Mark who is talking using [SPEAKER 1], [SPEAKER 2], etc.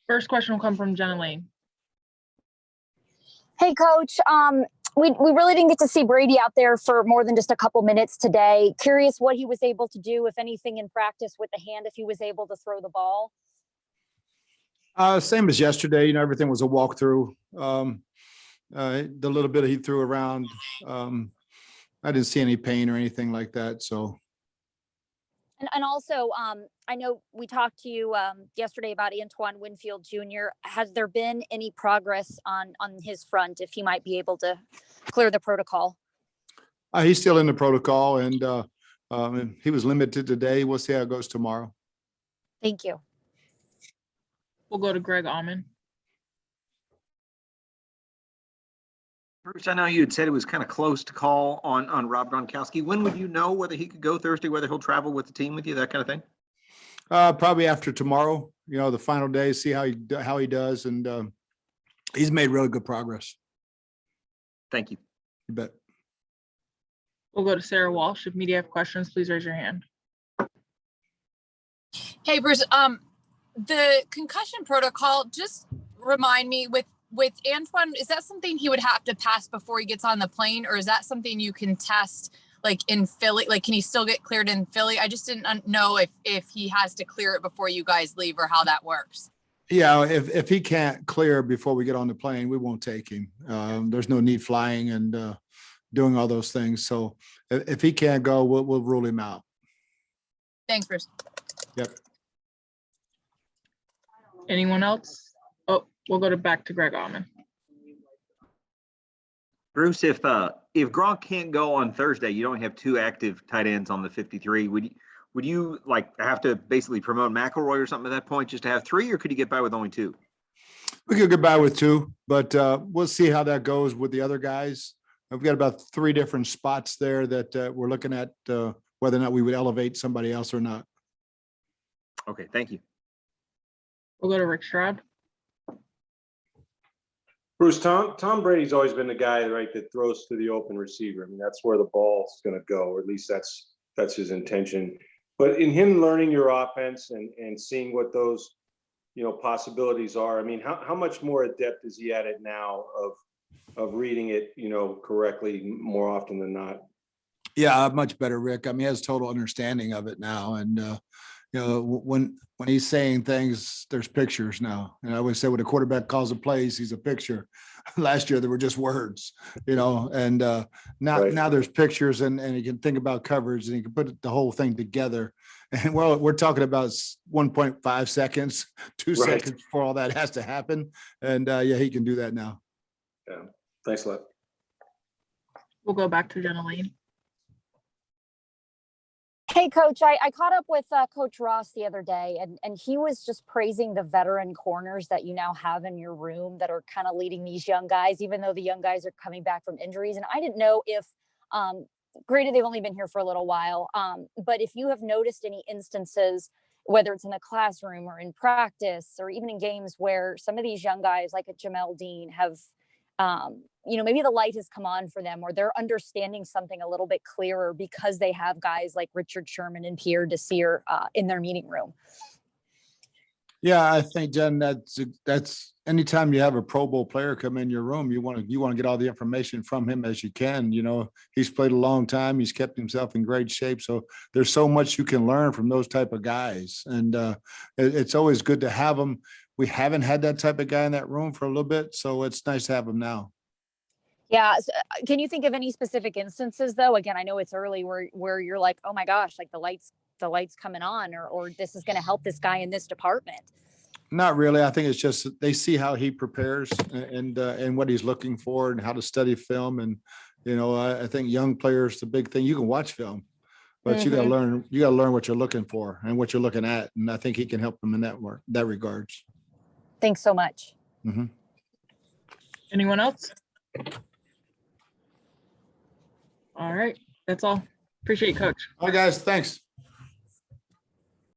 [SPEAKER 1] First question will come from Jenna Lane.
[SPEAKER 2] Hey, Coach. We really didn't get to see Brady out there for more than just a couple minutes today. Curious what he was able to do, if anything, in practice with the hand, if he was able to throw the ball.
[SPEAKER 3] Same as yesterday. Everything was a walkthrough. The little bit he threw around, I didn't see any pain or anything like that. So.
[SPEAKER 2] And also, I know we talked to you yesterday about Antoine Winfield Jr. Has there been any progress on his front, if he might be able to clear the protocol?
[SPEAKER 3] He's still in the protocol, and he was limited today. We'll see how it goes tomorrow.
[SPEAKER 2] Thank you.
[SPEAKER 1] We'll go to Greg Auman.
[SPEAKER 4] Bruce, I know you had said it was kind of close to call on Rob Gronkowski. When would you know whether he could go Thursday, whether he'll travel with the team with you, that kind of thing?
[SPEAKER 3] Probably after tomorrow, the final day, see how he does. And he's made really good progress.
[SPEAKER 4] Thank you.
[SPEAKER 3] You bet.
[SPEAKER 1] We'll go to Sarah Walsh. If media have questions, please raise your hand.
[SPEAKER 5] Hey, Bruce, the concussion protocol, just remind me with Antoine, is that something he would have to pass before he gets on the plane, or is that something you can test like in Philly? Like, can he still get cleared in Philly? I just didn't know if he has to clear it before you guys leave or how that works.
[SPEAKER 3] Yeah, if he can't clear before we get on the plane, we won't take him. There's no need flying and doing all those things. So if he can't go, we'll rule him out.
[SPEAKER 5] Thanks, Bruce.
[SPEAKER 3] Yep.
[SPEAKER 1] Anyone else? Oh, we'll go back to Greg Auman.
[SPEAKER 4] Bruce, if Gronk can't go on Thursday, you don't have two active tight ends on the 53. Would you like have to basically promote McElroy or something at that point just to have three, or could you get by with only two?
[SPEAKER 3] We could get by with two, but we'll see how that goes with the other guys. We've got about three different spots there that we're looking at whether or not we would elevate somebody else or not.
[SPEAKER 4] Okay, thank you.
[SPEAKER 1] We'll go to Rick Stroud.
[SPEAKER 6] Bruce, Tom Brady's always been the guy, right, that throws to the open receiver. I mean, that's where the ball's going to go, or at least that's his intention. But in him learning your offense and seeing what those, possibilities are, I mean, how much more adept is he at it now of reading it, correctly more often than not? Yeah,
[SPEAKER 3] much better, Rick. I mean, he has total understanding of it now. And, when he's saying things, there's pictures now. And I always say when a quarterback calls a play, he sees a picture. Last year, there were just words, and now there's pictures and he can think about coverage and he can put the whole thing together. And we're talking about 1.5 seconds, 2 seconds before all that has to happen. And he can do that now.
[SPEAKER 6] Yeah. Thanks a lot.
[SPEAKER 1] We'll go back to Jenna Lane.
[SPEAKER 2] Hey, Coach, I caught up with Coach Ross the other day, and he was just praising the veteran corners that you now have in your room that are kind of leading these young guys, even though the young guys are coming back from injuries. And I didn't know if, granted, they've only been here for a little while, but if you have noticed any instances, whether it's in the classroom or in practice or even in games, where some of these young guys like a Jamel Dean have, maybe the light has come on for them, or they're understanding something a little bit clearer because they have guys like Richard Sherman and Pierre Desir in their meeting room.
[SPEAKER 3] Yeah, I think, Jen, that's anytime you have a Pro Bowl player come in your room, you want to get all the information from him as you can. He's played a long time. He's kept himself in great shape. So there's so much you can learn from those type of guys. And it's always good to have them. We haven't had that type of guy in that room for a little bit, so it's nice to have him now.
[SPEAKER 2] Yeah. So, can you think of any specific instances, though? Again, I know it's early where you're like, oh my gosh, like the lights coming on, or this is going to help this guy in this department.
[SPEAKER 3] Not really. I think it's just they see how he prepares and what he's looking for and how to study film. And I think young players, the big thing, you can watch film, but you got to learn. You got to learn what you're looking for and what you're looking at. And I think he can help them in that regards.
[SPEAKER 2] Thanks so much.
[SPEAKER 3] Mm-hmm.
[SPEAKER 1] Anyone else? All right. That's all. Appreciate it, Coach.
[SPEAKER 3] All right, guys. Thanks.